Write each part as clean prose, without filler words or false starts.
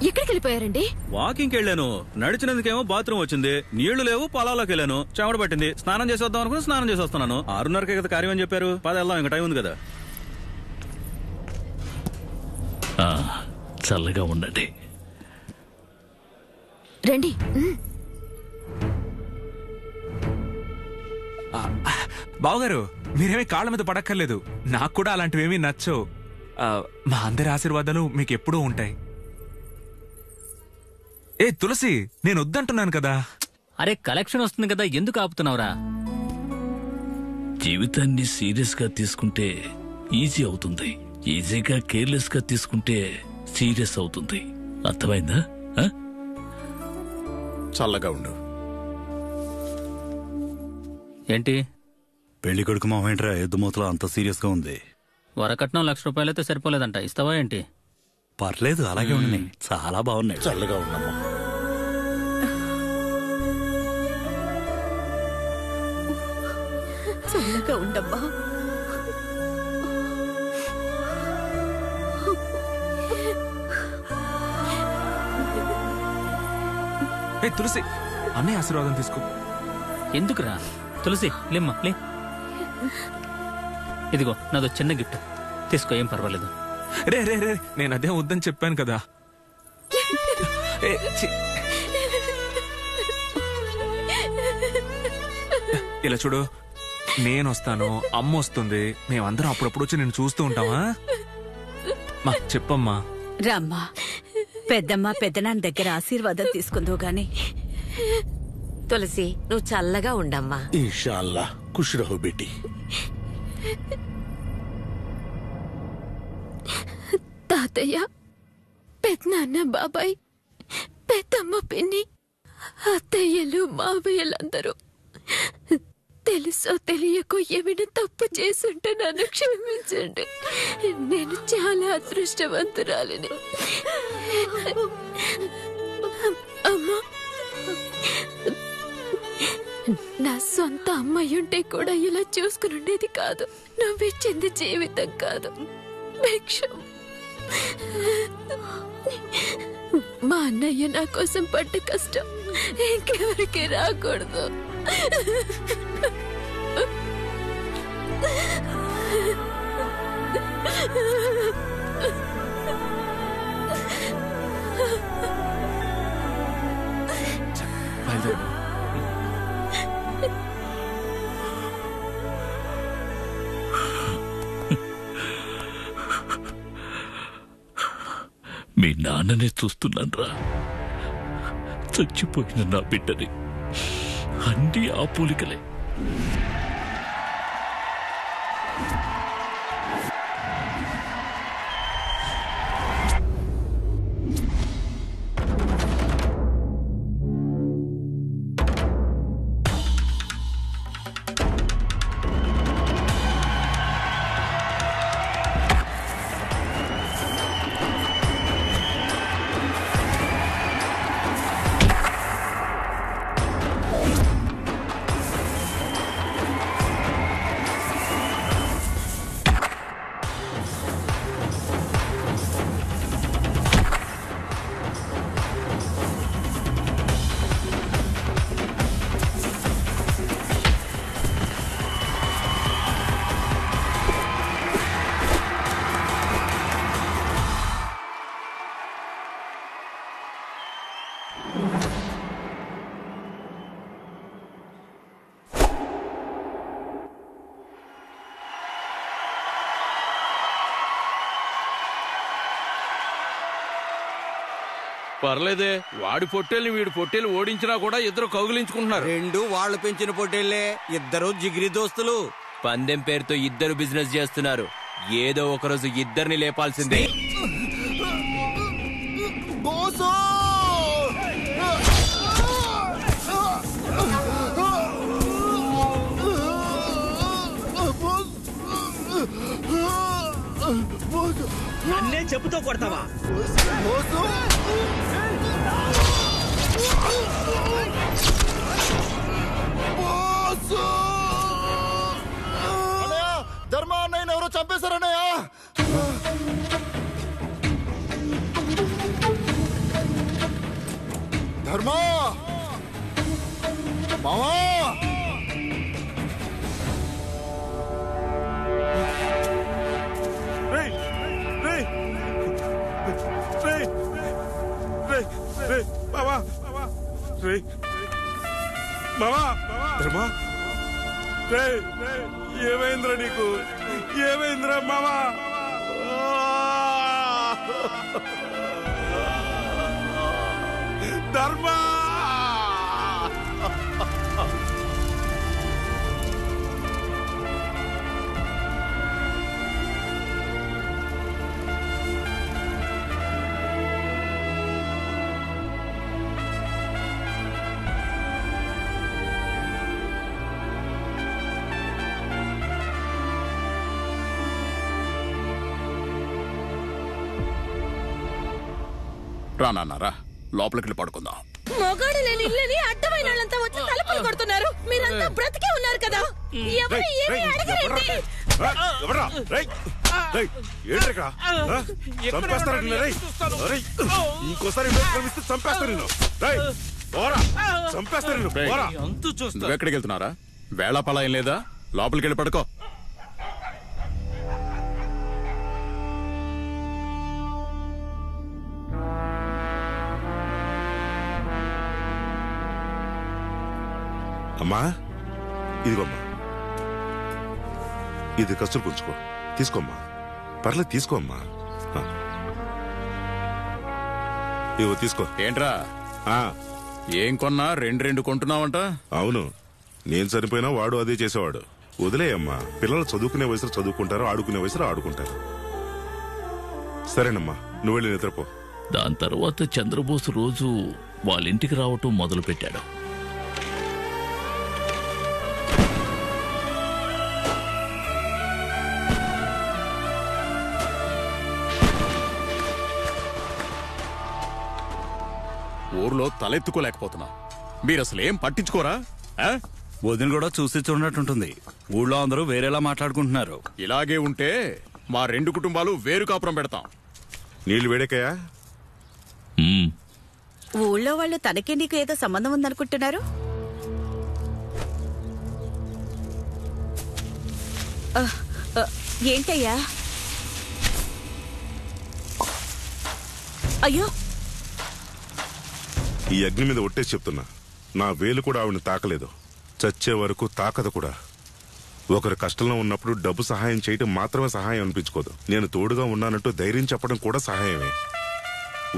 ఎక్కడికి వెళ్ళిపోయారండి? వాకింగ్కి వెళ్ళాను. నడిచినందుకేమో బాత్రూమ్ వచ్చింది, నీళ్లు లేవు, పొలాల్లోకి వెళ్ళాను, చెమట పట్టింది, స్నానం చేసి వద్దాం అనుకుని స్నానం చేసి వస్తున్నాను. 6:30కే కదా కార్యం అని చెప్పారు. పద వెళ్దాం, ఇంకా టైం ఉంది కదా. చల్లగా ఉండండి. రండి. బావగారు, మీరేమీ కాళ్ళ మీద పడక్కర్లేదు. నాకు కూడా అలాంటివేమీ నచ్చవు. మా అందరి ఆశీర్వాదాలు మీకు ఎప్పుడూ ఉంటాయి. ఏ తులసి, నేను వద్దంటున్నాను కదా. అరే కలెక్షన్ వస్తుంది కదా, ఎందుకు ఆపుతున్నావురా? జీవితాన్ని సీరియస్ గా తీసుకుంటే ఈజీ అవుతుంది, ఈజీగా కేర్లెస్ గా తీసుకుంటే సీరియస్ అవుతుంది. అర్థమైందా? చల్లగా ఉండు. ఏంటి పెళ్లి కొడుకు మామేంట్రా ఎద్దుమూతలో అంత సీరియస్ గా ఉంది? వరకట్నం 1,00,000 రూపాయలైతే సరిపోలేదంట, ఇస్తావా ఏంటి? పర్లేదు, అలాగే ఉన్నాయి, చాలా బాగున్నాయి. చల్లగా ఉన్నాము. చల్లగా ఉండమ్మా. ఏ తులసి, అన్నీ ఆశీర్వాదం తీసుకో. ఎందుకురా? తులసి లేమ్మా, లే. ఇదిగో నాదో చిన్న గిఫ్ట్ తీసుకో, ఏం పర్వాలేదు. రే రే రే, నేను అదే వద్దని చెప్పాను కదా. ఇలా చూడు, నేను వస్తాను, అమ్మ వస్తుంది, మేమందరం అప్పుడప్పుడు వచ్చి నేను చూస్తూ ఉంటావా? మా చెప్పమ్మా. రామ్మా, పెద్దమ్మ పెద్దనాన్న దగ్గర ఆశీర్వాదం తీసుకుందో గాని. తులసి, నువ్వు చల్లగా ఉండమ్మా. ఇన్షాల్లా ఖుష్ రహో బేటీ. తాతయ్య, పెద్దనాన్న, బాబాయ్, పెద్దమ్మ, పిన్ని, అత్తయ్యలు, మావయ్యలందరూ తెలుసో తెలియకో ఏమైనా తప్పు చేసుంటే నన్ను క్షమించండి. నేను చాలా అదృష్టవంతురాలిని. అమ్మా, నా సొంత అమ్మాయుంటే కూడా ఇలా చూసుకుని ఉండేది కాదు. నువ్విచ్చింది జీవితం కాదు, భిక్షం. మా అన్నయ్య నా కోసం పడ్డ కష్టం ఇంకెవరికి రాకూడదు. మీ నాన్ననే చూస్తున్నాన్రా, చచ్చిపోయిన నా బిడ్డని. అన్నీ ఆ పోలికలే. పర్లేదే, వాడి పొట్టేల్ని వీడి పొట్టేలు ఓడించినా కూడా ఇద్దరు కౌగిలించుకుంటున్నారు. రెండు వాళ్ళు పెంచిన పొట్టేళ్లే, ఇద్దరు జిగిరి దోస్తులు. పందెం పేరుతో ఇద్దరు బిజినెస్ చేస్తున్నారు. ఏదో ఒకరోజు ఇద్దరిని లేపాల్సిందే. నన్నే చెప్పుతో కొడతావా? ధర్మ అన్నయ్య ఎవరో చంపేశారన్నయ్య. మావా ధర్మా ఏమైందిరా నీకు? ఏమైందిరా మావా? ధర్మా రానన్నారా లోపలికి వెళ్ళి పడుకుందాం. మొగాడు లేని ఇల్లని అడ్డమైన వాళ్ళంతా వచ్చి తలుపులు కొడుతున్నారు. మీరంతా బ్రతికే ఉన్నారు కదా, ఎవరు ఏమీ అడగరండి. ఇంకోసారి చంపేస్తారు. నువ్వెక్కడికి వెళ్తున్నారా? వేళాపలా ఏం లేదా? లోపలికి వెళ్ళి పడుకో. అమ్మా ఇదిగోమ్మా, ఇది కసులు పుంచుకో. తీసుకోమ్మా, పర్లేదు తీసుకోమ్మా. ఇదిగో తీసుకో. ఏంట్రా ఏం కొన్నా రెండు కొంటున్నావంట? అవును, నేను చనిపోయినా వాడు అదే చేసేవాడు. వదిలేయమ్మా, పిల్లలు చదువుకునే వయసులో చదువుకుంటారు, ఆడుకునే వయసులో ఆడుకుంటారు. సరేనమ్మా, నువ్వు వెళ్ళి నిద్రపో. దాని తర్వాత చంద్రబోసు రోజు వాళ్ళింటికి రావటం మొదలు పెట్టాడు. ఊర్లో తలెత్తుకోలేకపోతున్నా. మీరు అసలు ఏం పట్టించుకోరా? వదిన కూడా చూసి చూడనట్టుంటుంది. ఊళ్ళో అందరూ వేరేలా మాట్లాడుకుంటున్నారు. ఇలాగే ఉంటే మా 2 కుటుంబాలు వేరు కాపురం పెడతాం. నీళ్లు వేడెక్కయా? ఊళ్ళో వాళ్ళు తనకి నీకు ఏదో సంబంధం ఉందనుకుంటున్నారు. ఏంటయ్యా? అయ్యో, ఈ అగ్ని మీద ఒట్టేసి చెప్తున్నా, నా వేలు కూడా ఆవిడని తాకలేదు. చచ్చే వరకు తాకదు కూడా. ఒకరు కష్టంలో ఉన్నప్పుడు డబ్బు సహాయం చేయటం మాత్రమే సహాయం అనిపించుకోదు. నేను తోడుగా ఉన్నానంటూ ధైర్యం చెప్పడం కూడా సహాయమే.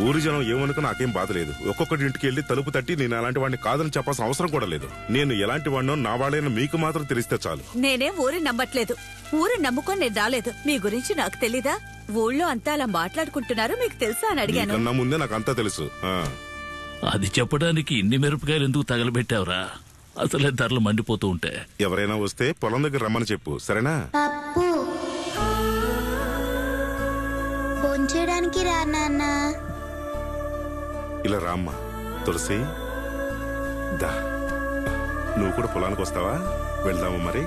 ఊరి జనం ఏమనుకో నాకేం బాధ లేదు. ఒక్కొక్కటి ఇంటికి వెళ్లి తలుపు తట్టి నేను అలాంటి వాడిని కాదని చెప్పాల్సిన అవసరం కూడా లేదు. నేను ఎలాంటి వాడినో నా వాళ్ళైనా మీకు మాత్రం తెలిస్తే చాలు. నేనేం ఊరిని నమ్మట్లేదు. ఊరిని నమ్ముకొని నేను రాలేదు. మీ గురించి నాకు తెలీదా? ఊళ్ళో అంతా అలా మాట్లాడుకుంటున్నారు, మీకు తెలుసా అని అడిగాను. కన్నా ముందే నాకు అంతా తెలుసు. అది చెప్పడానికి ఇన్ని మిరపకాయలు ఎందుకు తగలబెట్టావురా? అసలే ధరలు మండిపోతూ ఉంటే. ఎవరైనా వస్తే పొలం దగ్గర రమ్మని చెప్పు, సరేనా? భోంచేయడానికి రా నాన్న. ఇలా రామ్మా. తులసి దా, నువ్వు కూడా పొలానికి వస్తావా? వెళ్దాము మరి.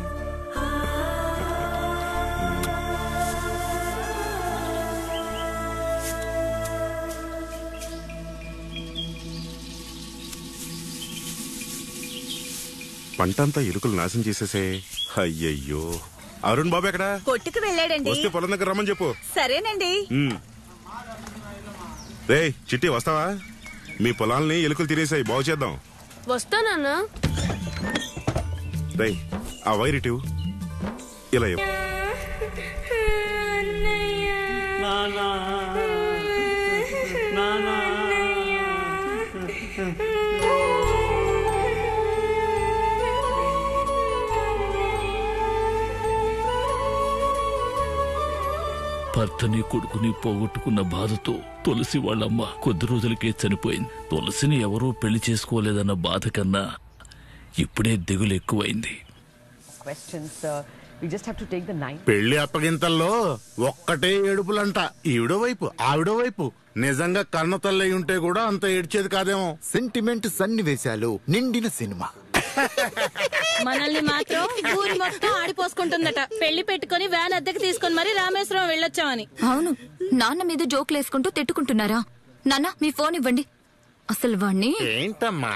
పంటంతా ఎలుకలు నాశనం చేసేసే. అయ్యయ్యో, అరుణ్ బాబు ఎక్కడా? కొట్టుకు వెళ్ళాడండి. వస్తే పొలం దగ్గర రమ్మని చెప్పు. సరేనండి. రే చిట్టి, వస్తావా? మీ పొలాల్ని ఎలుకలు తినేసాయి, బాగు చేద్దాం. వస్తానన్నా. రే ఆ వైరిటివ్ ఇలా భర్తని కొడుకుని పోగొట్టుకున్న బాధతో తులసి వాళ్ళమ్మ కొద్ది రోజులకే చనిపోయింది. తులసిని ఎవరూ పెళ్లి చేసుకోలేదన్న బాధ కన్నా ఇప్పుడే దిగులు ఎక్కువైంది. పెళ్లి అప్పగింతల్లో ఒక్కటే ఏడుపులంట. ఈవిడో వైపు ఆవిడో వైపు. నిజంగా కన్న తల్లి ఉంటే కూడా అంత ఏడ్చేది కాదేమో. సెంటిమెంట్ సన్నివేశాలు నిండిన సినిమా. మనల్ని మాత్రం ఊరి మొత్తం ఆడిపోసుకుంటుందట. పెళ్లి పెట్టుకుని వ్యాన్ అద్దెకి తీసుకుని మరి రామేశ్వరం వెళ్ళొచ్చామని. అవును, నాన్న మీద జోకులేసుకుంటూ తిట్టుకుంటున్నారా? నాన్న మీ ఫోన్ ఇవ్వండి. అసలు వాణ్ణి ఏంటమ్మా?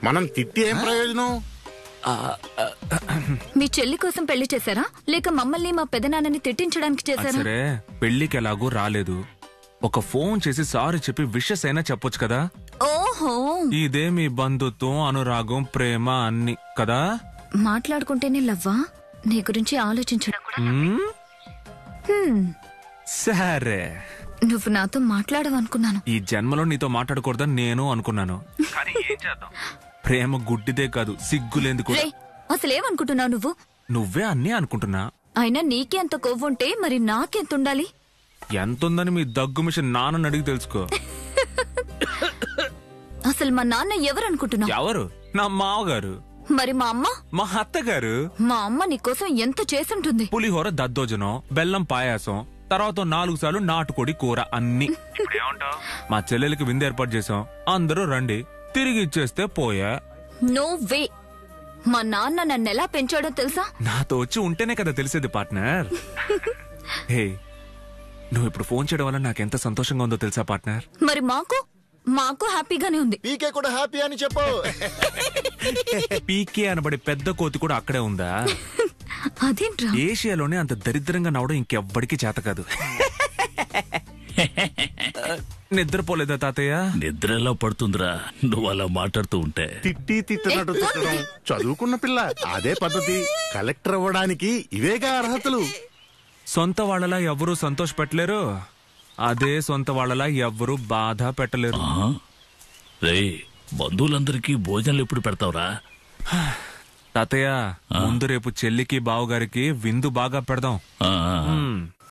మనం తిట్టి ఏం ప్రయోజనం? మీ చెల్లి కోసం పెళ్లి చేశారా లేక మమ్మల్ని మా పెదనాన్నని తిట్టించడానికి చేశారా? సరే పెళ్లికి ఎలాగూ రాలేదు, ఒక ఫోన్ చేసి సారీ చెప్పి విషెస్ అయినా చెప్పొచ్చు కదా. ఓహో, ఇదే మీ బంధుత్వం, అనురాగం, ప్రేమ అన్ని కదా. మాట్లాడుకుంటేనే లవ్వా? నీ గురించి ఆలోచించడం కూడా. సరే, నువ్వు నాతో మాట్లాడవనుకున్నాను. ఈ జన్మలో నీతో మాట్లాడకూడదని నేను అనుకున్నాను. కానీ ఏం చేద్దాం, ప్రేమ గుడ్డిదే కాదు సిగ్గులేంది కూడా. అసలేమనుకుంటున్నావు నువ్వు? నువ్వే అన్నీ అనుకుంటున్నా. అయినా నీకే అంత కొవ్వుంటే మరి నాకెంత ఉండాలి? ఎంతుందని మీ దగ్గు మిషన్ నాన్నని అడిగి తెలుసుకో. అసలు మా నాన్న ఎవరు అనుకుంటున్నావు? ఎవరు? నా మావగారు. మరి మా అమ్మ? మా అత్తగారు. మా అమ్మ నీకోసం ఎంత చేసుంటుంది. పులిహోర, దద్దోజనం, బెల్లం పాయాసం, తర్వాత 4 సార్లు నాటుకోడి కూర అన్ని. మా చెల్లెలకి విందు ఏర్పాటు చేసాం, అందరూ రండి, తిరిగి ఇచ్చేస్తే పోయా. No way. మా నాన్న నన్ను ఎలా పెంచాడో తెలుసా? నాతో వచ్చి ఉంటేనే కదా తెలిసేది పార్ట్నర్. హే, నువ్వు ఇప్పుడు ఫోన్ చేయడం వల్ల నాకెంత సంతోషంగా ఉందో తెలుసా పార్ట్నర్? మరి మాకు హ్యాపీగానే ఉంది. పీకే కూడా హ్యాపీ అని చెప్పు. పీకే అనబడే పెద్ద కోతి కూడా అక్కడే ఉందా? అదేంట్రా? ఏషియాలోనే అంత దరిద్రంగా నవ్వడం ఇంకెవ్వడికి చేత కాదు. నిద్రపోలేదా తాతయ్య? నిద్ర ఎలా పడుతుందిరా నువ్వు అలా మాట్లాడుతూ ఉంటే? తిట్టినట్టు తిట్టడం చదువుకున్న పిల్ల, అదే పద్ధతి. కలెక్టర్ అవ్వడానికి ఇవేగా అర్హతలు. సొంత వాళ్ళలా ఎవ్వరూ సంతోష పెట్టలేరు, అదే సొంత వాళ్ళలా ఎవ్వరూ బాధ పెట్టలేరు. రేయ్, బంధువులందరికీ భోజనాలు ఎప్పుడు పెడతావురా? తాతయ్య, ముందు రేపు చెల్లికి బావగారికి విందు బాగా పెడదాం.